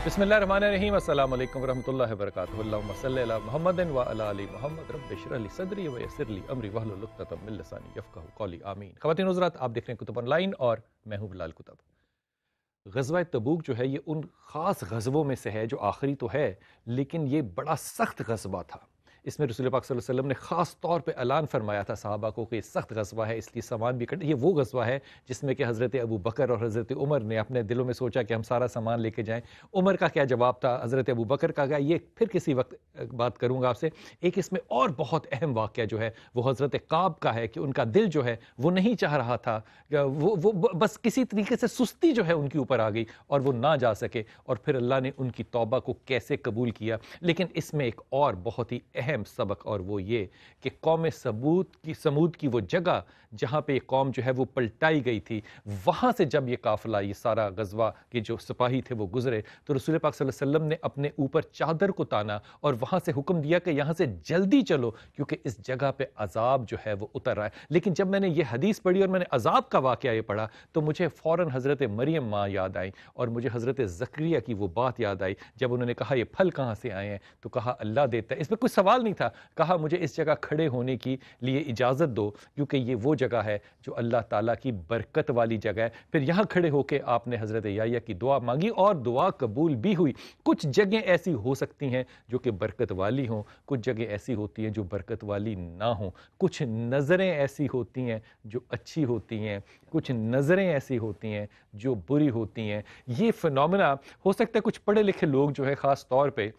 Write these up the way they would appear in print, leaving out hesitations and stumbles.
بسم اللہ الرحمن الرحیم السلام علیکم ورحمۃ اللہ وبرکاتہ اللہم صلی علی محمد و علی آل محمد رب اشرح لی صدری ویسر لی امری واحلل عقدۃ من لسانی یفقہوا قولی آمین۔ خواتین و حضرات، آپ دیکھ رہے ہیں کتب آن لائن اور میں ہوں بلال کتب۔ غزوہ تبوک جو ہے یہ ان خاص غزووں میں سے ہے جو آخری تو ہے لیکن یہ بڑا سخت غزوہ تھا۔ اس میں رسول پاک صلی اللہ علیہ وسلم نے خاص طور پہ اعلان فرمایا تھا صحابہ کو کہ یہ سخت غزوہ ہے، اس لیے سامان بھی یہ وہ غزوہ ہے جس میں کہ حضرت ابو بکر اور حضرت عمر نے اپنے دلوں میں سوچا کہ ہم سارا سامان لے کے جائیں۔ عمر کا کیا جواب تھا، حضرت ابو بکر کا کیا، یہ پھر کسی وقت بات کروں گا آپ سے۔ ایک اس میں اور بہت اہم واقعہ جو ہے وہ حضرت کعب کا ہے کہ ان کا دل جو ہے وہ نہیں چاہ رہا تھا، وہ بس کسی طریقے سے سستی جو ہے ان کے اوپر آ گئی اور وہ نہ جا سکے، اور پھر اللہ نے ان کی توبہ کو کیسے قبول کیا۔ لیکن اس میں ایک اور بہت ہی اہم سبق، اور وہ یہ کہ قوم سمود کی وہ جگہ جہاں پہ یہ قوم جو ہے وہ پلٹائی گئی تھی، وہاں سے جب یہ قافلہ، یہ سارا غزوہ کے جو سپاہی تھے وہ گزرے تو رسول پاک صلی اللہ علیہ وسلم نے اپنے اوپر چادر کو تانا اور وہاں سے حکم دیا کہ یہاں سے جلدی چلو کیونکہ اس جگہ پہ عذاب جو ہے وہ اتر رہا ہے۔ لیکن جب میں نے یہ حدیث پڑھی اور میں نے عذاب کا واقعہ یہ پڑھا تو مجھے فوراً حضرت مریم ماں یاد آئی اور مجھے حضرت زکریا کی وہ بات یاد آئی جب انہوں نے کہا یہ پھل کہاں سے آئے ہیں، تو کہا اللہ دیتا ہے۔ اس میں کوئی سوال نہیں تھا، کہا مجھے اس جگہ کھڑے ہونے کی لیے اجازت دو کیونکہ یہ وہ جگہ ہے جو اللہ تعالیٰ کی برکت والی جگہ ہے۔ پھر یہاں کھڑے ہو کے آپ نے حضرت یحییٰ کی دعا مانگی اور دعا قبول بھی ہوئی۔ کچھ جگہیں ایسی ہو سکتی ہیں جو کہ برکت والی ہوں، کچھ جگہیں ایسی ہوتی ہیں جو برکت والی نہ ہوں، کچھ نظریں ایسی ہوتی ہیں جو اچھی ہوتی ہیں، کچھ نظریں ایسی ہوتی ہیں جو بری ہوتی ہیں۔ یہ فنومنا ہو سکتا ہے کچھ پڑھے لکھے لوگ جو ہے، خاص طور پہ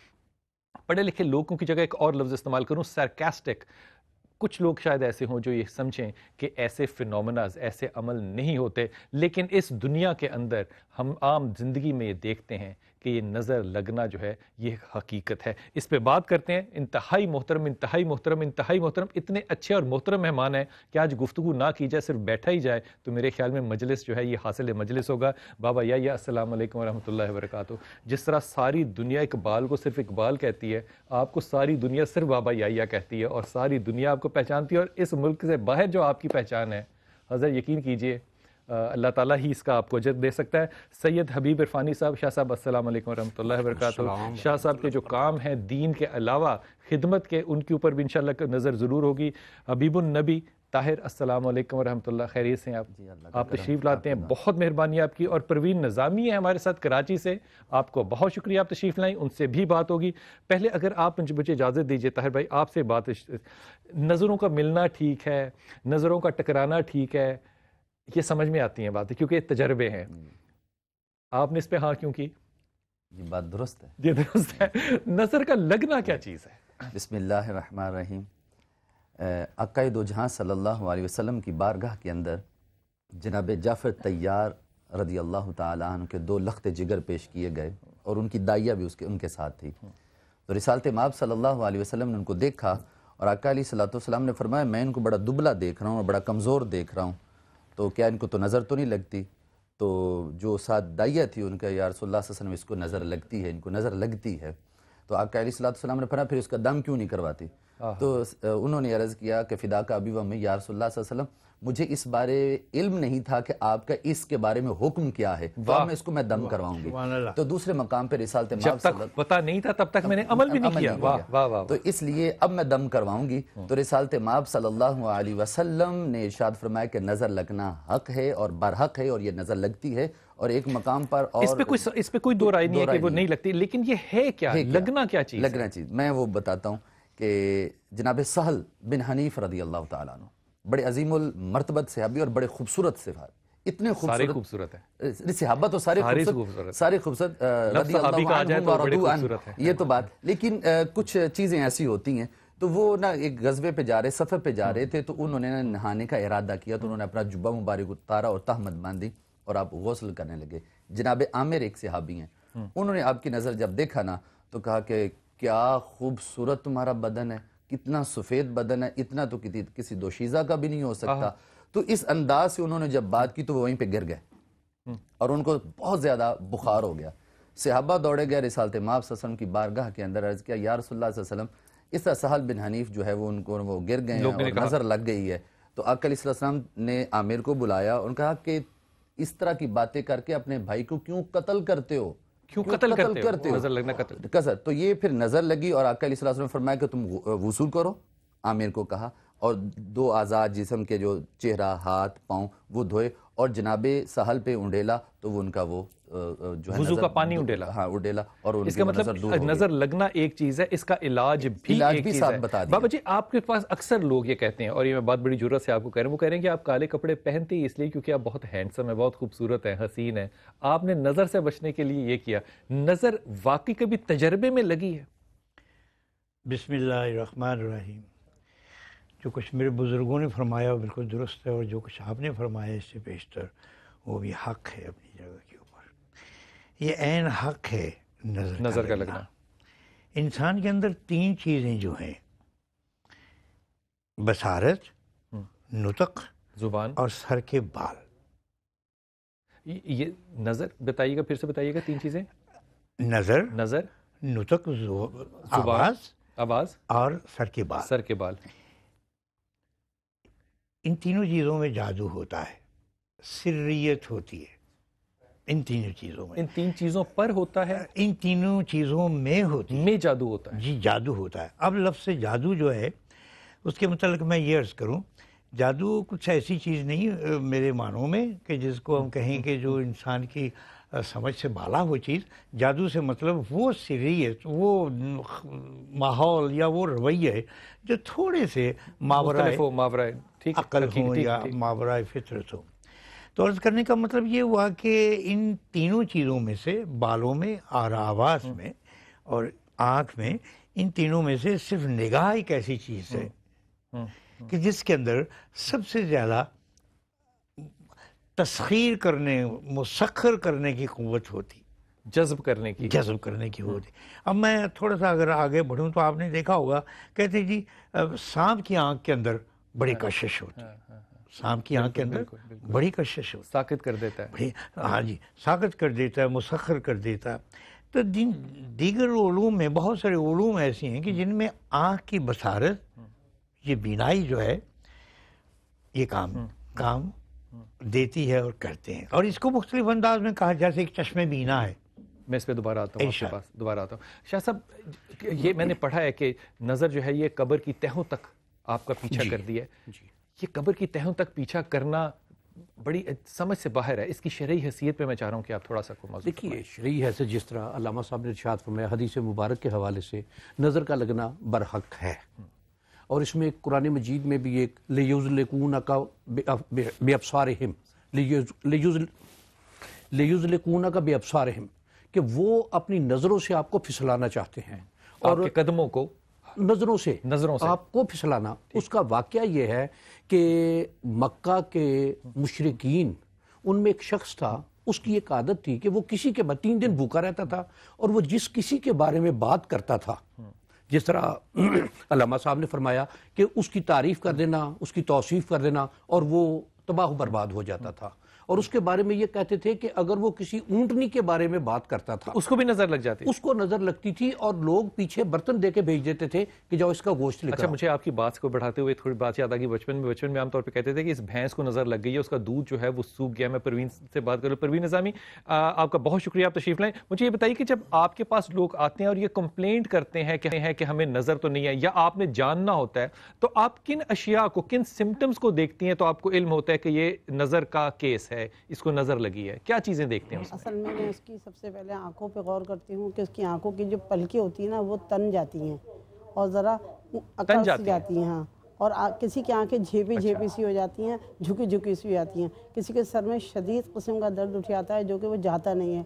پڑھے لکھے لوگوں کی جگہ ایک اور لفظ استعمال کروں، سارکاسٹک، کچھ لوگ شاید ایسے ہوں جو یہ سمجھیں کہ ایسے فنومناز، ایسے عمل نہیں ہوتے، لیکن اس دنیا کے اندر ہم عام زندگی میں یہ دیکھتے ہیں کہ یہ نظر لگنا جو ہے یہ حقیقت ہے۔ اس پہ بات کرتے ہیں۔ انتہائی محترم انتہائی محترم انتہائی محترم، اتنے اچھے اور محترم مہمان ہیں کہ آج گفتگو نہ کی جائے، صرف بیٹھا ہی جائے تو میرے خیال میں مجلس جو ہے یہ حاصل مجلس ہوگا۔ بابا یحییٰ السلام علیکم ورحمۃ اللہ وبرکاتہ۔ جس طرح ساری دنیا اقبال کو صرف اقبال کہتی ہے، آپ کو ساری دنیا صرف بابا یحییٰ کہتی ہے اور ساری دنیا آپ کو پہچانتی ہے، اور اس ملک سے باہر جو آپ کی پہچان ہے حضرت یقین کیجئے اللہ تعالیٰ ہی اس کا آپ کو اجر دے سکتا ہے۔ سید حبیب عرفانی صاحب، شاہ صاحب السلام علیکم ورحمۃ اللہ وبرکاتہ۔ شاہ صاحب کے جو کام ہیں دین کے علاوہ خدمت کے، ان کے اوپر بھی انشاءاللہ نظر ضرور ہوگی۔ حبیب النبی طاہر السلام علیکم ورحمۃ اللہ، خیریت سے ہیں آپ تشریف لاتے ہیں، بہت مہربانی آپ کی۔ اور پروین نظامی ہے ہمارے ساتھ کراچی سے، آپ کو بہت شکریہ، آپ تشریف لائیں، ان سے بھی بات ہوگی۔ پہلے اگر آپ مجھے اجازت دیجیے طاہر بھائی، آپ سے بات، نظروں کا ملنا ٹھیک ہے، نظروں کا ٹکرانا ٹھیک ہے، یہ سمجھ میں آتی ہیں باتیں کیونکہ یہ تجربے ہیں۔ آپ نے اس پہ ہاں کیوں کی؟ یہ بات درست ہے، یہ درست ہے۔ نظر کا لگنا کیا چیز ہے؟ بسم اللہ الرحمن الرحیم۔ آقائے دو جہاں صلی اللہ علیہ وسلم کی بارگاہ کے اندر جناب جعفر طیار رضی اللہ تعالیٰ عنہ کے 2 لخت جگر پیش کیے گئے اور ان کی دائیہ بھی ان کے ساتھ تھی۔ تو رسالت مآب صلی اللہ علیہ وسلم نے ان کو دیکھا اور آقا علیہ السلام نے فرمایا میں ان کو بڑا دبلا دیکھ رہا ہوں اور بڑا کمزور دیکھ رہا ہوں، تو کیا ان کو تو نظر تو نہیں لگتی؟ تو جو ساتھ دائیہ تھی ان کا، یا رسول اللہ صلی اللہ علیہ وسلم اس کو نظر لگتی ہے، ان کو نظر لگتی ہے۔ تو آقا علیہ السلام نے فرمایا پھر اس کا دم کیوں نہیں کرواتی؟ تو انہوں نے عرض کیا کہ فداک ابی و امی یا رسول اللہ صلی اللہ علیہ وسلم، مجھے اس بارے علم نہیں تھا کہ آپ کا اس کے بارے میں حکم کیا ہے، تو میں اس کو دم کرواؤں گی۔ تو دوسرے مقام پہ رسالت مآب جب تک پتہ نہیں تھا تب تک میں نے عمل بھی نہیں کیا، واہ واہ واہ، تو اس لیے اب میں دم کرواؤں گی۔ تو رسالت مآب صلی اللہ علیہ وسلم نے ارشاد فرمایا کہ نظر لگنا حق ہے اور برحق ہے، اور یہ نظر لگتی ہے۔ اور ایک مقام پر اور اس پہ کوئی دو رائے نہیں ہے کہ وہ نہیں لگتی، لیکن یہ ہے کیا، لگنا کیا چیز؟ لگنا چیز میں وہ بتاتا ہوں کہ جناب سہل بن حنیف رضی اللہ تعالیٰ عنہ بڑے عظیم المرتبت صحابی اور بڑے خوبصورت صحابی، اتنے خوبصورت ہیں صحابہ، تو سارے خوبصورت رضی اللہ عنہم ورضوا عنہ، یہ تو بات۔ لیکن کچھ چیزیں ایسی ہوتی ہیں، تو وہ نا ایک غزوے پہ جا رہے، سفر پہ جا رہے تھے، تو انہوں نے نہانے کا ارادہ کیا، تو انہوں نے اپنا جبہ مبارک اتارا اور تہمت باندھی اور آپ غسل کرنے لگے۔ جناب عامر ایک صحابی ہیں، انہوں نے آپ کی نظر جب دیکھا نا تو کہا کہ کیا خوبصورت تمہارا بدن ہے، کتنا سفید بدن ہے، اتنا تو کسی دوشیزہ کا بھی نہیں ہو سکتا۔ تو اس انداز سے انہوں نے جب بات کی تو وہ وہیں پہ گر گئے اور ان کو بہت زیادہ بخار ہو گیا۔ صحابہ دوڑے گئے رسالت مآب صلی اللہ علیہ وسلم کی بارگاہ کے اندر، عرض کیا یا رسول اللہ صلی اللہ علیہ وسلم اس طرح سہل بن حنیف جو ہے وہ ان کو وہ گر گئے ہیں اور نظر لگ گئی ہے۔ تو آقا علیہ السلام نے عامر کو بلایا اور کہا کہ اس طرح کی باتیں کر کے اپنے بھائی کو کیوں قتل کرتے ہو؟ کیوں قتل کرتے ہو؟ نظر لگنا قتل. تو یہ پھر نظر لگی اور آقا علیہ الصلوۃ والسلام نے فرمایا کہ تم وضو کرو، عامر کو کہا، اور 2 اعضاء جسم کے جو چہرہ، ہاتھ، پاؤں وہ دھوئے، اور جناب سہل پہ انڈیلا تو وہ ان کا وہ جو ہے وضو کا پانی انڈیلا. ہاں انڈیلا، اور ان اس کا مطلب نظر لگنا ایک چیز ہے، اس کا علاج بھی ایک چیز ہے. بابا جی آپ کے پاس اکثر لوگ یہ کہتے ہیں، اور یہ میں بات بڑی جرأت سے آپ کو کہہ رہا ہوں، وہ کہہ رہے ہیں کہ آپ کالے کپڑے پہنتے ہی اس لیے کیونکہ آپ بہت ہینڈسم ہیں، بہت خوبصورت ہیں، حسین ہیں. آپ نے نظر سے بچنے کے لیے یہ کیا. نظر واقعی کبھی تجربے میں لگی ہے؟ بسم اللہ الرحمن الرحیم. جو کچھ میرے بزرگوں نے فرمایا وہ بالکل درست ہے، اور جو کچھ آپ نے فرمایا اس سے بیشتر وہ بھی حق ہے اپنی جگہ کے اوپر. یہ عین حق ہے نظر کا لگنا. انسان کے اندر 3 چیزیں جو ہیں، بصارت، نطق، زبان اور سر کے بال. یہ نظر بتائیے گا، پھر سے بتائیے گا. 3 چیزیں: نظر، نطق، آواز اور سر کے بال. ان تینوں چیزوں میں جادو ہوتا ہے، سریت ہوتی ہے. ان تینوں چیزوں میں، ان 3 چیزوں پر ہوتا ہے، ان تینوں چیزوں میں ہوتی ہے، میں جادو ہوتا ہے. جی جادو ہوتا ہے. اب لفظ سے جادو جو ہے اس کے متعلق میں یہ عرض کروں، جادو کچھ ایسی چیز نہیں میرے معنوں میں کہ جس کو ہم کہیں کہ جو انسان کی سمجھ سے بالا وہ چیز. جادو سے مطلب وہ سریت، وہ ماحول یا وہ رویے جو تھوڑے سے ماورائے عقل ہوں یا ماورائے فطرت ہو. تو عرض کرنے کا مطلب یہ ہوا کہ ان تینوں چیزوں میں سے، بالوں میں اور آواز میں اور آنکھ میں، ان تینوں میں سے صرف نگاہ ایک ایسی چیز ہے کہ جس کے اندر سب سے زیادہ تسخیر کرنے، مسخر کرنے کی قوت ہوتی، جذب کرنے کی ہوتی. اب میں تھوڑا سا اگر آگے بڑھوں تو آپ نے دیکھا ہوگا، کہتے جی سانپ کی آنکھ کے اندر بڑی کشش ہوتی ہے. سانپ کی آنکھ کے اندر بڑی کشش ہوتی ہے، ساکت کر دیتا ہے. ہاں جی، ساکت کر دیتا ہے، مسخر کر دیتا ہے. تو دیگر علوم میں بہت سارے علوم ایسی ہیں کہ جن میں آنکھ کی بصارت، یہ بینائی جو ہے، یہ کام دیتی ہے اور کرتے ہیں. اور اس کو مختلف انداز میں کہا، جیسے ایک چشم بینا ہے. میں اس پہ دوبارہ آتا ہوں، آپ کے پاس دوبارہ آتا ہوں. شاہ صاحب، یہ میں نے پڑھا ہے کہ نظر جو ہے یہ قبر کی تہوں تک آپ کا پیچھا کر دیا ہے. یہ قبر کی تہوں تک پیچھا کرنا بڑی سمجھ سے باہر ہے. اس کی شرعی حیثیت پہ میں چاہ رہا ہوں کہ آپ تھوڑا سا کو موضوع دیکھیے. شرعی حیثیت جس طرح علامہ صاحب نے ارشاد فرمایا حدیث مبارک کے حوالے سے، نظر کا لگنا برحق ہے. اور اس میں قرآن مجید میں بھی ایک لیُزْلِقُونَکَ بِأَبْصَارِہِمْ، لیُزْلِقُونَکَ بِأَبْصَارِہِمْ، کہ وہ اپنی نظروں سے آپ کو پھسلانا چاہتے ہیں، اور کے قدموں کو نظروں سے آپ کو پھسلانا. اس کا واقعہ یہ ہے کہ مکہ کے مشرکین، ان میں ایک شخص تھا، اس کی ایک عادت تھی کہ وہ کسی کے بعد 3 دن بھوکا رہتا تھا، اور وہ جس کسی کے بارے میں بات کرتا تھا، جس طرح علامہ صاحب نے فرمایا کہ اس کی تعریف کر دینا، اس کی توصیف کر دینا، اور وہ تباہ و برباد ہو جاتا تھا. اور اس کے بارے میں یہ کہتے تھے کہ اگر وہ کسی اونٹنی کے بارے میں بات کرتا تھا، اس کو بھی نظر لگ جاتی، اس کو نظر لگتی تھی، اور لوگ پیچھے برتن دے کے بھیج دیتے تھے کہ جاؤ اس کا گوشت لے کر. اچھا، مجھے آپ کی بات کو بڑھاتے ہوئے تھوڑی بات یاد آ گئی. بچپن میں عام طور پہ کہتے تھے کہ اس بھینس کو نظر لگ گئی ہے، اس کا دودھ جو ہے وہ سوکھ گیا. میں پروین سے بات کروں. پروین نظامی، آپ کا بہت شکریہ، آپ تشریف لائیں. مجھے یہ بتائیے کہ جب آپ کے پاس لوگ آتے ہیں اور یہ کمپلینٹ کرتے ہیں کہ ہمیں نظر تو نہیں ہے، یا آپ نے جاننا ہوتا ہے، تو آپ کن اشیاء کو، کن سمٹمز کو دیکھتی ہیں تو آپ کو علم ہوتا ہے کہ یہ نظر کا کیس ہے، اس کو نظر لگی ہے؟ کیا چیزیں دیکھتے ہیں؟ اصل میں اس کی سب سے پہلے آنکھوں پہ غور کرتی ہوں کہ اس کی آنکھوں کی جو پلکیں ہوتی ہیں نا، وہ تن جاتی ہیں اور ذرا اکڑ سی جاتی ہیں. ہاں، اور کسی کی آنکھیں جھیپی سی ہو جاتی ہیں، جھکی سی ہو جاتی ہیں. کسی کے سر میں شدید قسم کا درد اٹھ جاتا ہے جو کہ وہ جاتا نہیں ہے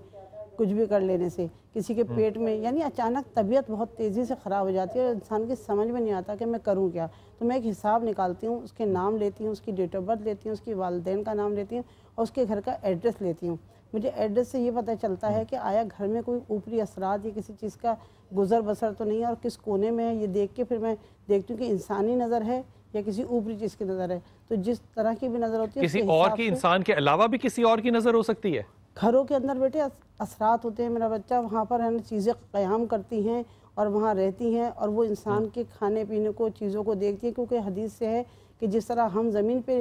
کچھ بھی کر لینے سے. کسی کے پیٹ میں، یعنی اچانک طبیعت بہت تیزی سے خراب ہو جاتی ہے اور انسان کی سمجھ میں نہیں آتا کہ میں کروں کیا. تو میں ایک حساب نکالتی ہوں، اس کے نام لیتی ہوں، اس کی ڈیٹ آف برتھ لیتی ہوں، اس کی والدین کا نام لیتی ہوں، اور اس کے گھر کا ایڈریس لیتی ہوں. مجھے ایڈریس سے یہ پتہ چلتا ہے کہ آیا گھر میں کوئی اوپری اثرات یا کسی چیز کا گزر بسر تو نہیں ہے، اور کس کونے میں ہے. یہ دیکھ کے پھر میں دیکھتی ہوں کہ انسانی نظر ہے یا کسی اوپری چیز کی نظر ہے. تو جس طرح کی بھی نظر ہوتی ہے، کسی اور کی، انسان کے علاوہ بھی کسی اور کی نظر ہو سکتی ہے. گھروں کے اندر بیٹے اثرات ہوتے ہیں. میرا بچہ وہاں پر ہے نا چیزیں قیام کرتی ہیں اور وہاں رہتی ہیں، اور وہ انسان کے کھانے پینے کو، چیزوں کو دیکھتی ہیں. کیونکہ حدیث سے ہے کہ جس طرح ہم زمین پہ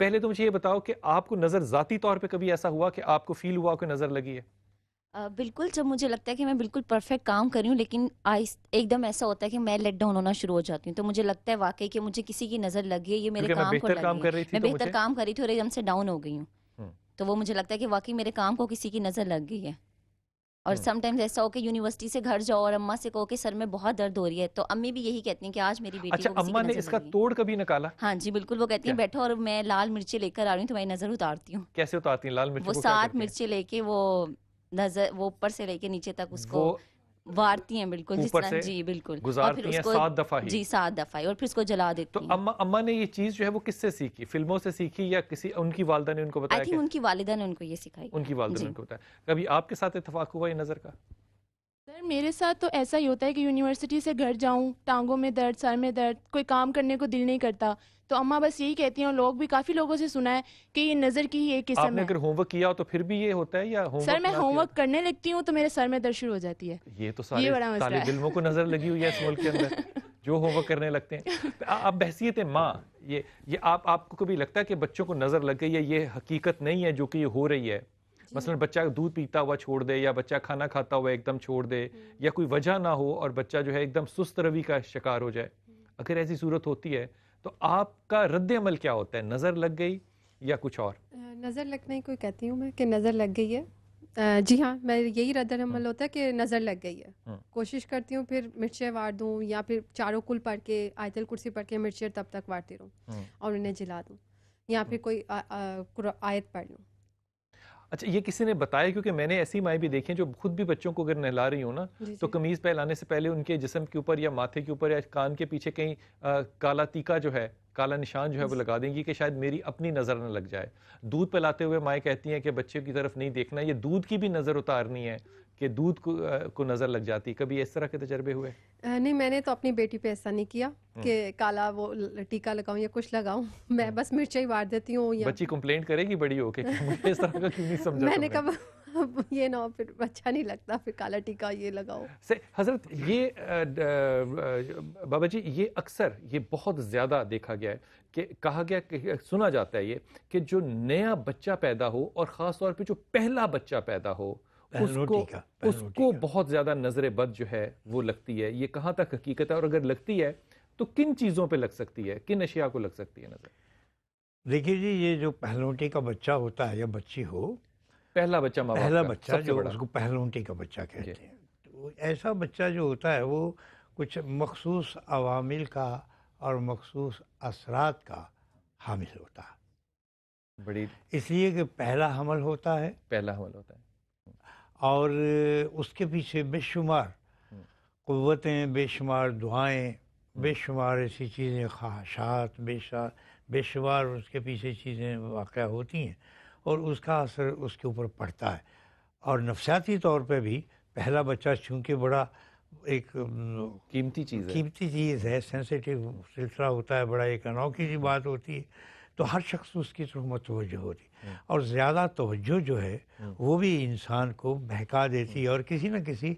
پہلے تو مجھے یہ بتاؤ کہ آپ کو نظر ذاتی طور پہ کبھی ایسا ہوا کہ آپ کو فیل ہوا کہ نظر لگی ہے؟ بالکل، جب مجھے لگتا ہے کہ میں بالکل پرفیکٹ کام کر رہی ہوں لیکن ایک دم ایسا ہوتا ہے کہ میں لیٹ ڈاؤن ہونا شروع ہو جاتی ہوں، تو مجھے لگتا ہے واقعی کہ مجھے کسی کی نظر لگی ہے، یہ میرے کام کو لگی ہے، میں بہتر کام کر رہی تھی اور ایک دم سے ڈاؤن ہو گئی ہوں، تو وہ مجھے لگتا ہے کہ واقعی میرے کام کو کسی کی نظر لگ گئی ہے۔ اور سم ٹائمز ایسا ہو کہ یونیورسٹی سے گھر جاؤ اور اماں سے کہو کہ سر میں بہت درد ہو رہی ہے، تو امی بھی یہی کہتی ہیں کہ آج میری بیٹی کو کسی کی نظر لگی ہے۔ اچھا، اماں نے اس کا توڑ کبھی نکالا؟ ہاں جی بالکل، وہ کہتی ہیں بیٹھو اور میں لال مرچیں لے کر آ رہی ہوں، تمہاری نظر اتارتی ہوں۔ کیسے اتارتی ہیں لال مرچیں؟ وہ 7 مرچیں لے کے وہ نظر وہ اوپر سے لے کے نیچے تک اس کو وارتی ہیں، بالکل جس طرح، جی بالکل، گزارتی ہیں 7 دفعہ ہی، جی 7 دفعہ، اور پھر اس کو جلا دیتی ہیں۔ تو اماں نے یہ چیز جو ہے وہ کس سے سیکھی؟ فلموں سے سیکھی یا کسی ان کی والدہ نے ان کو بتایا؟ ان کی والدہ نے ان کو یہ سکھائی۔ ان کی والدہ نے ان کو بتایا۔ کبھی آپ کے ساتھ اتفاق ہوا یہ نظر کا؟ سر میرے ساتھ تو ایسا ہی ہوتا ہے کہ یونیورسٹی سے گھر جاؤں، ٹانگوں میں درد، سر میں درد، کوئی کام کرنے کو دل نہیں کرتا، تو اماں بس یہی کہتی ہیں، اور لوگ بھی کافی لوگوں سے سنا ہے کہ یہ نظر کی ہی ایک قسم ہے۔ آپ نے اگر ہوم ورک کیا ہو تو پھر بھی یہ ہوتا ہے یا ہوم ورک؟ سر میں ہوم ورک کرنے لگتی ہوں تو میرے سر میں درد شروع ہو جاتی ہے۔ یہ تو سارے طالب علموں کو نظر لگی ہوئی ہے اس ملک کے اندر جو ہوم ورک کرنے لگتے ہیں۔ آپ بحثیت ماں، یہ آپ کو کبھی لگتا ہے کہ بچوں کو نظر لگ گئی ہے، یہ حقیقت نہیں ہے جو کہ یہ ہو رہی ہے؟ مثلا بچہ دودھ پیتا ہوا چھوڑ دے، یا بچہ کھانا کھاتا ہوا ایک دم چھوڑ دے، یا کوئی وجہ نہ ہو اور بچہ جو ہے ایک دم سست روی کا شکار ہو جائے، اگر ایسی صورت ہوتی ہے تو آپ کا رد عمل کیا ہوتا ہے؟ نظر لگ گئی یا کچھ اور؟ نظر لگنے کو کہتی ہوں میں کہ نظر لگ گئی ہے، جی ہاں، میں یہی رد عمل ہوتا ہے کہ نظر لگ گئی ہے، کوشش کرتی ہوں پھر مرچیں وار دوں، یا پھر چاروں کل پڑھ کے آیت الکرسی پڑھ کے مرچیں تب تک وارتی رہوں اور انہیں جلا دوں، یا پھر کوئی آیت پڑھ لوں۔ اچھا، یہ کسی نے بتایا؟ کیونکہ میں نے ایسی مائیں بھی دیکھی ہیں جو خود بھی بچوں کو اگر نہلا رہی ہوں نا تو قمیض پہلانے سے پہلے ان کے جسم کے اوپر یا ماتھے کے اوپر یا کان کے پیچھے کہیں کالا تیکا جو ہے، کالا نشان جو ہے وہ لگا دیں گی کہ شاید میری اپنی نظر نہ لگ جائے۔ دودھ پلاتے ہوئے مائیں کہتی ہیں کہ بچے کی طرف نہیں دیکھنا، یہ دودھ کی بھی نظر اتارنی ہے کہ دودھ کو نظر لگ جاتی۔ کبھی اس طرح کے تجربے ہوئے؟ نہیں، میں نے تو اپنی بیٹی پہ ایسا نہیں کیا کہ کالا وہ ٹیکا لگاؤں یا کچھ لگاؤں، میں بس مرچیں ہی وار دیتی ہوں۔ بچی کمپلینٹ کرے گی بڑی ہو کے مجھے اس طرح کا کیوں نہیں سمجھا؟ میں نے کہا یہ نہ ہو پھر اچھا نہیں لگتا، پھر کالا ٹیکا یہ لگاؤ۔ حضرت یہ بابا جی، یہ اکثر یہ بہت زیادہ دیکھا گیا ہے کہ کہا گیا کہ سنا جاتا ہے یہ کہ جو نیا بچہ پیدا ہو اور خاص طور پہ جو پہلا بچہ پیدا ہو اس کو بہت زیادہ نظر بد جو ہے وہ لگتی ہے۔ یہ کہاں تک حقیقت ہے، اور اگر لگتی ہے تو کن چیزوں پہ لگ سکتی ہے، کن اشیاء کو لگ سکتی ہے نظر؟ دیکھیے جی، یہ جو پہلونٹی کا بچہ ہوتا ہے یا بچی ہو، پہلا بچہ جو اس کو پہلونٹی کا بچہ کہتے ہیں، تو ایسا بچہ جو ہوتا ہے وہ کچھ مخصوص عوامل کا اور مخصوص اثرات کا حامل ہوتا ہے، اس لیے کہ پہلا حمل ہوتا ہے اور اس کے پیچھے بے شمار قوتیں، بے شمار دعائیں، بے شمار ایسی چیزیں، خواہشات، بے شمار اس کے پیچھے چیزیں واقع ہوتی ہیں، اور اس کا اثر اس کے اوپر پڑتا ہے۔ اور نفسیاتی طور پہ بھی پہلا بچہ چونکہ بڑا ایک قیمتی چیز ہے، سینسیٹیو سلسلہ ہوتا ہے، بڑا ایک انوکھی سی بات ہوتی ہے، تو ہر شخص اس کی طرف متوجہ ہوتی ہے، اور زیادہ توجہ جو ہے وہ بھی انسان کو بہکا دیتی ہے اور کسی نہ کسی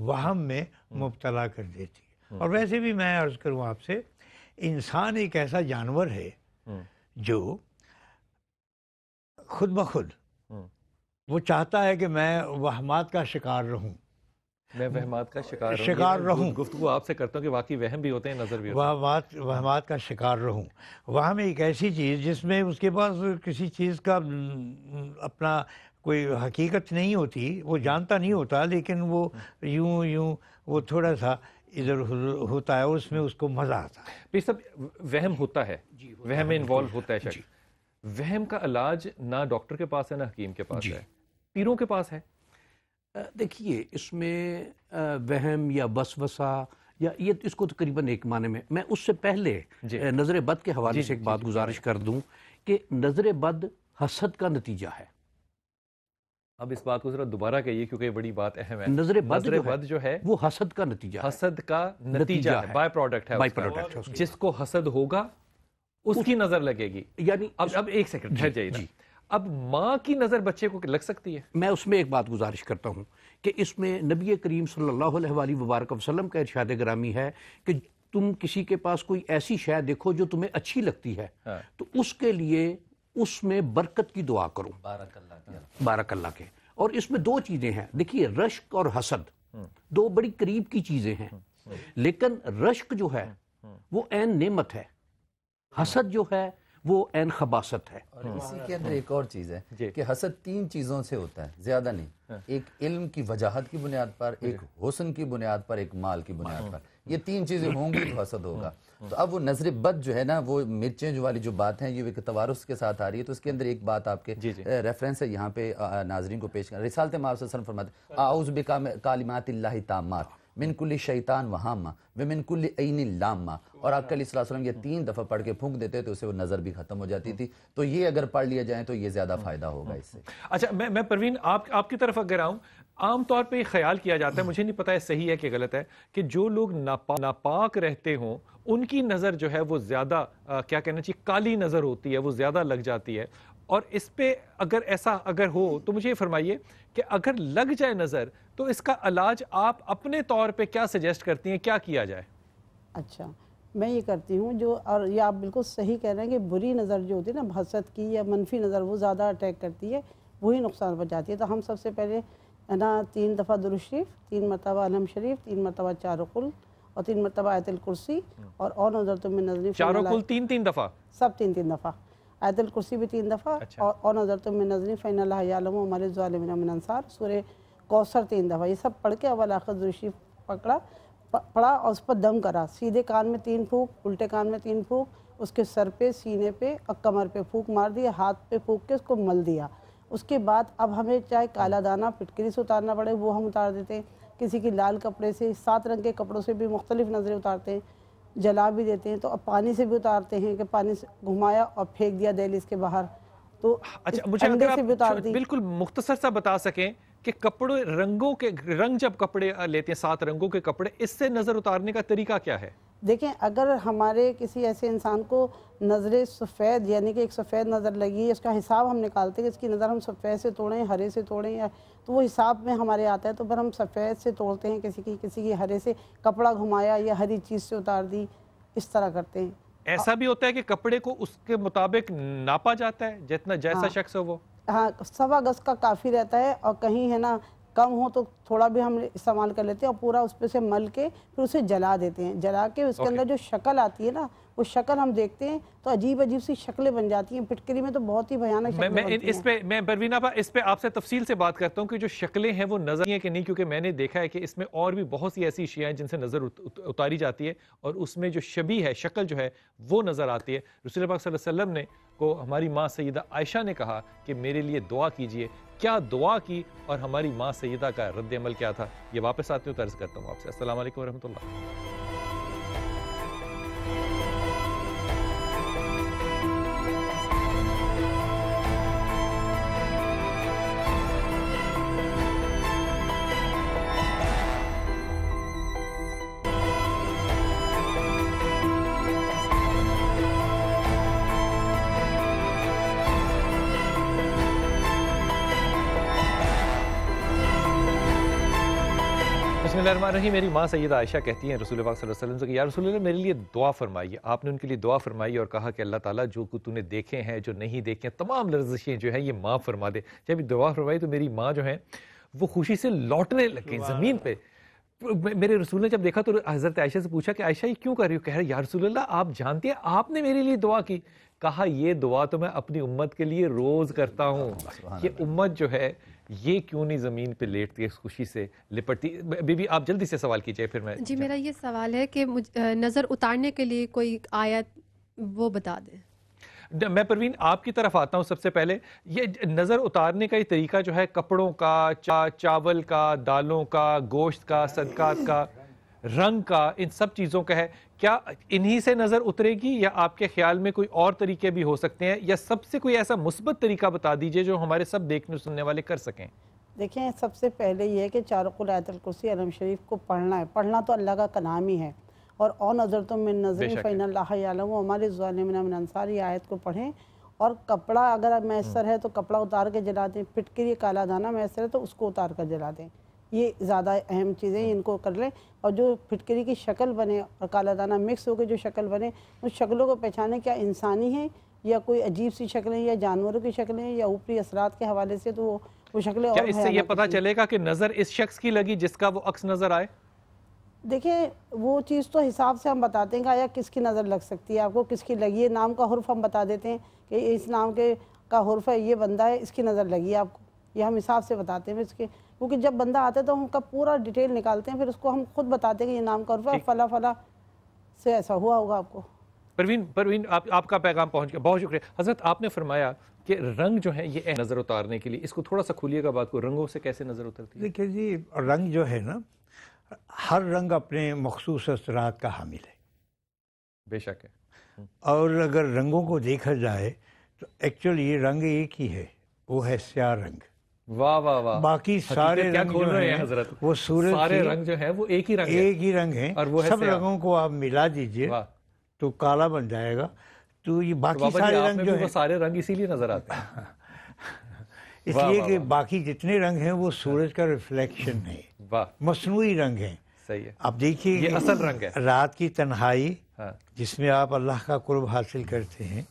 وہم میں مبتلا کر دیتی ہے۔ اور ویسے بھی میں عرض کروں آپ سے، انسان ایک ایسا جانور ہے جو خود بخود وہ چاہتا ہے کہ میں وہمات کا شکار رہوں، میں وہمات کا شکار رہوں۔ گفتگو آپ سے کرتا ہوں کہ واقعی وہم بھی ہوتے ہیں، نظر بھی ہوتے ہیں، وہمات کا شکار رہوں۔ وہم ایک ایسی چیز جس میں اس کے پاس کسی چیز کا اپنا کوئی حقیقت نہیں ہوتی، وہ جانتا نہیں ہوتا، لیکن وہ یوں وہ تھوڑا سا ادھر ہوتا ہے اور اس میں اس کو مزہ آتا ہے۔ پھر سب وہم ہوتا ہے، وہم میں انوالو ہوتا ہے شخص۔ وہم کا علاج نہ ڈاکٹر کے پاس ہے نہ حکیم کے پاس ہے، پیروں کے پاس ہے۔ دیکھیے، اس میں وہم یا وسوسہ یا یہ اس کو تقریباً ایک معنی میں اس سے پہلے نظر بد کے حوالے سے ایک بات گزارش کر دوں کہ نظر بد حسد کا نتیجہ ہے۔ اب اس بات کو ذرا دوبارہ کہیے کیونکہ یہ بڑی بات اہم ہے۔ نظر بد جو ہے وہ حسد کا نتیجہ ہے، حسد کا نتیجہ ہے، بائی پروڈکٹ ہے، جس کو حسد ہوگا اس کی نظر لگے گی۔ یعنی اب ایک سیکنڈ ٹھہر جائیے، اب ماں کی نظر بچے کو لگ سکتی ہے؟ میں اس میں ایک بات گزارش کرتا ہوں کہ اس میں نبی کریم صلی اللہ علیہ وآلہ وبارک وسلم کا ارشاد گرامی ہے کہ تم کسی کے پاس کوئی ایسی شے دیکھو جو تمہیں اچھی لگتی ہے تو اس کے لیے اس میں برکت کی دعا کروں. بارک اللہ کے. اور اس میں دو چیزیں ہیں. دیکھیے رشک اور حسد دو بڑی قریب کی چیزیں ہیں، لیکن رشک جو ہے وہ عین نعمت ہے، حسد جو ہے وہ عین خباثت ہے. اور اسی کے اندر ایک اور چیز ہے کہ حسد 3 چیزوں سے ہوتا ہے، زیادہ نہیں. ایک علم کی وجاہت کی بنیاد پر، ایک حسن کی بنیاد پر، ایک مال کی بنیاد پر. یہ 3 چیزیں ہوں گی تو حسد ہوگا. تو اب وہ نظر بد جو ہے نا، وہ مرچیں جو والی جو بات ہے، یہ ایک توارث کے ساتھ آ رہی ہے. تو اس کے اندر ایک بات آپ کے ریفرنس ہے یہاں پہ ناظرین کو پیش کرنا. رسالت مآب صلی اللہ علیہ وسلم فرماتے ہیں اعوذ بکلمات اللہ التامات من کل شیطان وہامہ ومن کل عین لامہ. اور آپ علیہ السلام یہ 3 دفعہ پڑھ کے پھونک دیتے تو اسے وہ نظر بھی ختم ہو جاتی تھی. تو یہ اگر پڑھ لیا جائیں تو یہ زیادہ فائدہ ہوگا اس سے. اچھا میں پروین آپ کی طرف اگر آؤں، عام طور پہ یہ خیال کیا جاتا ہے، مجھے نہیں پتا ہے صحیح ہے کہ غلط ہے، کہ جو لوگ ناپاک رہتے ہوں ان کی نظر جو ہے وہ زیادہ کیا کہنا چاہیے کالی نظر ہوتی ہے، وہ زیادہ لگ جاتی ہے. اور اس پہ اگر ایسا اگر ہو تو مجھے یہ فرمائیے کہ اگر لگ جائے نظر تو اس کا علاج آپ اپنے طور پہ کیا سجیسٹ کرتی ہیں، کیا کیا جائے؟ اچھا میں یہ کرتی ہوں جو، اور یہ آپ بالکل صحیح کہہ رہے ہیں کہ بری نظر جو ہوتی ہے نا، حسد کی یا منفی نظر، وہ زیادہ اٹیک کرتی ہے، وہی نقصان پہنچاتی ہے. تو ہم سب سے پہلے نا 3 دفعہ درود شریف، 3 مرتبہ الحمد شریف، 3 مرتبہ چاروں کل، اور 3 مرتبہ آیت الکرسی، اور نظر من نظری چاروں کل 3 دفعہ، سب 3 دفعہ، آیت الکرسی بھی 3 دفعہ، اور نظر من نظری فإن اللہ یعلم وما للظالمین من انصار، سورہ کوثر 3 دفعہ. یہ سب پڑھ کے اول آخر درود شریف پڑھا اور اس پر دم کرا. سیدھے کان میں 3 پھونک، الٹے کان میں 3 پھونک، اس کے سر پہ، سینے پہ اور کمر پہ پھونک مار دیا، ہاتھ پہ پھونک کے اس کو مل دیا. اس کے بعد اب ہمیں چاہے کالا دانہ پٹکری سے اتارنا پڑے وہ ہم اتار دیتے ہیں، کسی کی لال کپڑے سے، 7 رنگ کے کپڑوں سے بھی مختلف نظریں اتارتے ہیں، جلا بھی دیتے ہیں. تو اب پانی سے بھی اتارتے ہیں کہ پانی سے گھمایا اور پھینک دیا دہلیز کے باہر. تو مجھے اگر آپ بالکل مختصر سا بتا سکیں کہ کپڑے رنگ جب کپڑے لیتے ہیں 7 رنگوں کے کپڑے، اس سے نظر اتارنے کا طریقہ کیا ہے؟ دیکھیں اگر ہمارے کسی ایسے انسان کو نظر سفید، یعنی کہ ایک سفید نظر لگی ہے، اس کا حساب ہم نکالتے ہیں کہ اس کی نظر ہم سفید سے توڑیں، ہرے سے توڑیں، یا تو وہ حساب میں ہمارے آتا ہے. تو پھر ہم سفید سے توڑتے ہیں، کسی کی ہرے سے کپڑا گھمایا یا ہری چیز سے اتار دی، اس طرح کرتے ہیں. ایسا بھی ہوتا ہے کہ کپڑے کو اس کے مطابق ناپا جاتا ہے جتنا جیسا شخص ہو وہ؟ ہاں 1.25 گز کا کافی رہتا ہے، اور کہیں ہے نا کم ہو تو تھوڑا بھی ہم استعمال کر لیتے ہیں، اور پورا اس پہ سے مل کے پھر اسے جلا دیتے ہیں. جلا کے اس کے اندر جو شکل آتی ہے نا، وہ شکل ہم دیکھتے ہیں تو عجیب سی شکلیں بن جاتی ہیں. پٹکری میں تو بہت ہی بھیانک شکلیں بنتی ہیں. میں پروین آپا اس پہ آپ سے تفصیل سے بات کرتا ہوں کہ جو شکلیں ہیں وہ نظر ہیں کہ نہیں، کیونکہ میں نے دیکھا ہے کہ اس میں اور بھی بہت سی ایسی اشیاء ہیں جن سے نظر اتاری جاتی ہے، اور اس میں جو شبیہ ہے، شکل جو ہے وہ نظر آتی ہے. رسول پاک صلی اللہ علیہ وسلم نے کو ہماری ماں سیدہ عائشہ نے کہا کہ میرے لیے دعا کیجئے. کیا دعا کی اور ہماری ماں سیدہ کا رد عمل کیا تھا، یہ واپس آتے ہوں عرض کرتا ہوں آپ سے. السلام علیکم ورحمۃ اللہ. بسم اللہ الرحمن الرحیم. میری ماں سیدہ عائشہ کہتی ہیں رسول پاک صلی اللہ علیہ وسلم سے کہ یا رسول اللہ میرے لیے دعا فرمائیے. آپ نے ان کے لیے دعا فرمائی اور کہا کہ اللہ تعالیٰ جو تو نے دیکھے ہیں، جو نہیں دیکھے ہیں، تمام لرزشیں جو ہیں یہ معاف فرما دے. جب دعا فرمائی تو میری ماں جو ہیں وہ خوشی سے لوٹنے لگیں زمین پہ. میرے رسول نے جب دیکھا تو حضرت عائشہ سے پوچھا کہ عائشہ یہ کیوں کر رہی ہو؟ کہہ رہے یا رسول اللہ آپ جانتے ہیں آپ نے میرے لیے دعا کی. کہا یہ دعا تو میں اپنی امت کے لیے روز کرتا ہوں. یہ امت جو ہے یہ کیوں نہیں زمین پہ لیٹتی ہے، اس خوشی سے لپٹتی. بی بی آپ جلدی سے سوال کیجئے پھر میں. جی میرا یہ سوال ہے کہ نظر اتارنے کے لیے کوئی آیت وہ بتا دیں. میں پروین آپ کی طرف آتا ہوں. سب سے پہلے یہ نظر اتارنے کا یہ طریقہ جو ہے کپڑوں کا، چاول کا، دالوں کا، گوشت کا، صدقات کا، رنگ کا، ان سب چیزوں کا ہے. کیا انہی سے نظر اترے گی یا آپ کے خیال میں کوئی اور طریقے بھی ہو سکتے ہیں، یا سب سے کوئی ایسا مثبت طریقہ بتا دیجئے جو ہمارے سب دیکھنے سننے والے کر سکیں؟ دیکھیں سب سے پہلے یہ ہے کہ چاروں قل آیت الکرسی الحمد شریف کو پڑھنا ہے. پڑھنا تو اللہ کا کلام ہی ہے. اور نظر تو من نظر فإن اللہ یعلم وما للظالمین من انصار، یہ آیت کو پڑھیں. اور کپڑا اگر میسر ہے تو کپڑا اتار کے جلا دیں. پٹکری کالا دانہ میسر ہے تو اس کو اتار کر جلا دیں. یہ زیادہ اہم چیزیں ان کو کر لیں. اور جو پھٹکری کی شکل بنے اور کالا دانہ مکس ہو کے جو شکل بنے، اس شکلوں کو پہچانے کیا انسانی ہیں یا کوئی عجیب سی شکلیں یا جانوروں کی شکلیں یا اوپری اثرات کے حوالے سے تو وہ شکلیں کیا اس سے یہ پتہ چلے گا کہ نظر اس شخص کی لگی جس کا وہ عکس نظر آئے؟ دیکھیں وہ چیز تو حساب سے ہم بتاتے ہیں کہ آیا کس کی نظر لگ سکتی ہے آپ کو، کس کی لگی ہے، نام کا حرف ہم بتا دیتے ہیں کہ اس نام کا حرف ہے، یہ بندہ ہے، اس کی نظر لگی ہے آپ کو، یہ ہم حساب سے بتاتے ہیں اس کے، کیونکہ جب بندہ آتا ہے تو ہم کا پورا ڈیٹیل نکالتے ہیں، پھر اس کو ہم خود بتاتے ہیں کہ یہ نام کا حرف ہے، فلاں فلاں سے ایسا ہوا ہوگا آپ کو۔ پروین آپ کا پیغام پہنچ گیا، بہت شکریہ۔ حضرت آپ نے فرمایا کہ رنگ جو ہے یہ نظر اتارنے کے لیے، اس کو تھوڑا سا کھولیے گا بات کو، رنگوں سے کیسے نظر اترتی ہے؟ دیکھیے جی، رنگ جو ہے نا، ہر رنگ اپنے مخصوص اثرات کا حامل ہے، بے شک ہے، اور اگر رنگوں کو دیکھا جائے تو ایکچولی یہ رنگ ایک ہی ہے، وہ ہے سیاہ رنگ۔ واہ واہ واہ، باقی سارے رنگ جو ہیں حضرت، وہ سورج سارے رنگ جو ہیں وہ ایک ہی رنگ ہے، اور وہ سب رنگوں کو آپ ملا دیجئے تو کالا بن جائے گا۔ تو یہ باقی سارے رنگ جو ہیں، سارے رنگ اسی لیے نظر آتے ہیں، اس لیے کہ باقی جتنے رنگ ہیں وہ سورج کا ریفلیکشن ہے، مصنوعی رنگ ہیں۔ صحیح ہے، اب دیکھیے یہ اصل رنگ ہے، رات کی تنہائی جس میں آپ اللہ کا قرب حاصل کرتے ہیں،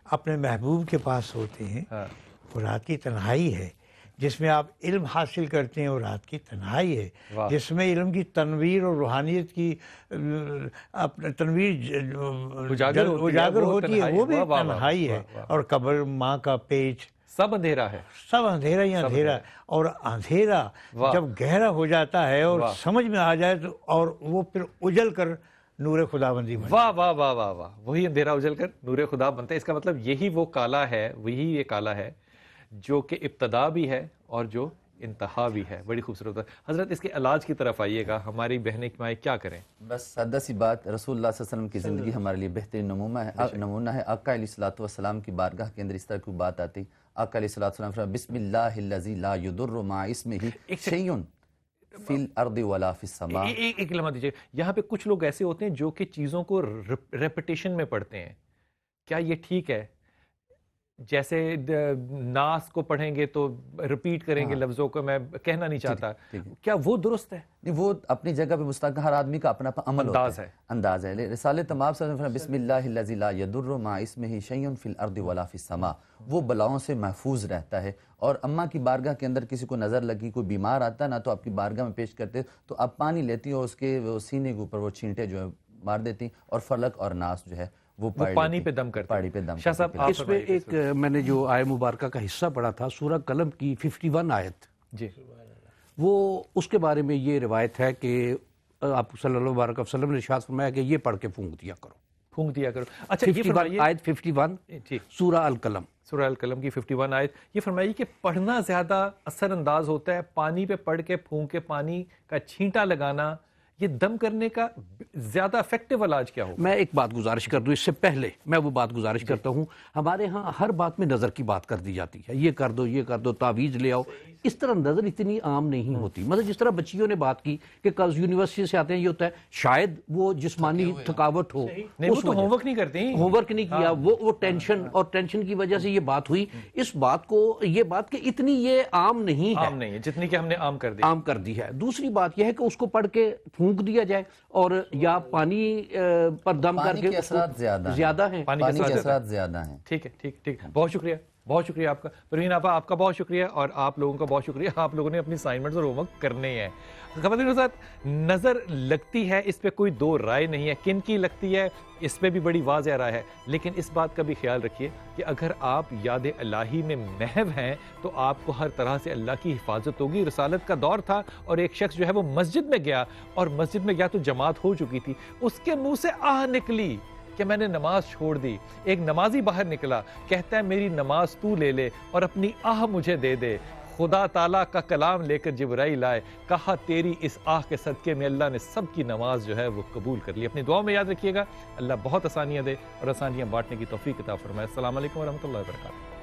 اپنے محبوب کے پاس ہوتے ہیں، وہ رات کی تنہائی ہے۔ جس میں آپ علم حاصل کرتے ہیں وہ رات کی تنہائی ہے، جس میں علم کی تنویر اور روحانیت کی تنویر اجاگر ہوتی ہے وہ بھی تنہائی ہے، اور قبر، ماں کا پیچ، سب اندھیرا ہے، سب اندھیرا ہی اندھیرا ہے۔ اور اندھیرا جب گہرا ہو جاتا ہے اور سمجھ میں آ جائے تو اور وہ پھر اجل کر نور خداوندی بنتا ہے۔ واہ واہ واہ واہ واہ، وہی اندھیرا اجل کر نور خدا بنتا ہے۔ اس کا مطلب یہی وہ کالا ہے، وہی یہ کالا ہے جو کہ ابتدا بھی ہے اور جو انتہا بھی ہے۔ بڑی خوبصورت ہے۔ حضرت اس کے علاج کی طرف آئیے گا، ہماری بہنیں مائیں کیا کریں؟ بس سادہ سی بات، رسول اللہ صلی اللہ علیہ وسلم کی زندگی ہمارے لیے بہترین نمونہ ہے۔ آقا علیہ الصلوۃ والسلام کی بارگاہ کے اندر اس طرح کی بات آتی، آقا علیہ الصلوۃ والسلام فرمایا بسم اللہ الذی لا یضر مع اسمہ شیء فی الارض ولا فی السماء۔ ایک لمحہ دیجیے، یہاں پہ کچھ لوگ ایسے ہوتے ہیں جو کہ چیزوں کو ریپیٹیشن میں پڑھتے ہیں، کیا یہ ٹھیک ہے؟ جیسے ناس کو پڑھیں گے تو ریپیٹ کریں گے لفظوں کو، میں کہنا نہیں چاہتا، کیا وہ درست ہے؟ نہیں، وہ اپنی جگہ پہ مستقل، ہر آدمی کا اپنا عمل انداز ہے۔ رسالہ تمام صلی اللہ علیہ وسلم بسم اللہ الذی لا یضر مع اسمہ شیء فی الارض ولا فی السماء، وہ بلاؤں سے محفوظ رہتا ہے۔ اور اماں کی بارگاہ کے اندر کسی کو نظر لگی، کوئی بیمار آتا نا، تو آپ کی بارگاہ میں پیش کرتے تو آپ پانی لیتی اور اس کے سینے کے اوپر وہ چھینٹے جو ہے مار دیتی، اور فلق اور ناس جو ہے وہ پانی پہ دم کرتے، پانی پہ دم شاہ صاحب اس میں ایک میں نے جو آیہ مبارکہ کا حصہ پڑھا تھا، سورہ قلم کی 51 آیت، جی وہ اس کے بارے میں یہ روایت ہے کہ آپ صلی اللہ علیہ وسلم نے ارشاد فرمایا کہ یہ پڑھ کے پھونک دیا کرو۔ اچھا، یہ فرمائیے آیت 51 سورہ القلم، سورہ القلم کی 51 آیت، یہ فرمائیے کہ پڑھنا زیادہ اثر انداز ہوتا ہے، پانی پہ پڑھ کے پھونک کے پانی کا چھینٹا لگانا، یہ دم کرنے کا زیادہ افیکٹو علاج کیا ہوگا؟ میں ایک بات گزارش کر دوں، اس سے پہلے میں وہ بات گزارش کرتا ہوں، ہمارے ہاں ہر بات میں نظر کی بات کر دی جاتی ہے، یہ کر دو، یہ کر دو، تعویذ لے آؤ۔ اس طرح نظر اتنی عام نہیں ہوتی۔ مطلب جس طرح بچیوں نے بات کی کہ کل یونیورسٹی سے آتے ہیں، یہ ہوتا ہے شاید وہ جسمانی تھکاوٹ ہو، نہیں، وہ تو ہوم ورک نہیں کرتے، ہوم ورک نہیں کیا، وہ ٹینشن، اور ٹینشن کی وجہ سے یہ بات ہوئی۔ اس بات کو، یہ بات کہ اتنی یہ عام نہیں ہے جتنی کہ ہم نے عام کر دی ہے۔ دوسری بات یہ ہے کہ اس کو پڑھ کے پھونک دیا جائے، اور یا پانی پر دم کر کے، اثرات زیادہ ہیں، پانی کے اثرات زیادہ ہیں۔ ٹھیک ہے، بہت شکریہ، بہت شکریہ آپ کا پروین آپا، آپ کا بہت شکریہ، اور آپ لوگوں کا بہت شکریہ، آپ لوگوں نے اپنی اسائنمنٹس اور ہوم ورک کرنے ہیں۔ خواتین حضرات، نظر لگتی ہے، اس پہ کوئی دو رائے نہیں ہے، کن کی لگتی ہے اس پہ بھی بڑی واضح رائے ہے، لیکن اس بات کا بھی خیال رکھیے کہ اگر آپ یاد الہی میں محو ہیں تو آپ کو ہر طرح سے اللہ کی حفاظت ہوگی۔ رسالت کا دور تھا اور ایک شخص جو ہے وہ مسجد میں گیا، اور مسجد میں گیا تو جماعت ہو چکی تھی، اس کے منہ سے آہ نکلی کہ میں نے نماز چھوڑ دی۔ ایک نمازی باہر نکلا، کہتا ہے میری نماز تو لے لے اور اپنی آہ مجھے دے دے۔ خدا تعالیٰ کا کلام لے کر جبرائیل آئے، کہا تیری اس آہ کے صدقے میں اللہ نے سب کی نماز جو ہے وہ قبول کر لی۔ اپنی دعا میں یاد رکھیے گا، اللہ بہت آسانیاں دے اور آسانیاں بانٹنے کی توفیق عطا فرمائے۔ السلام علیکم ورحمۃ اللہ وبرکاتہ۔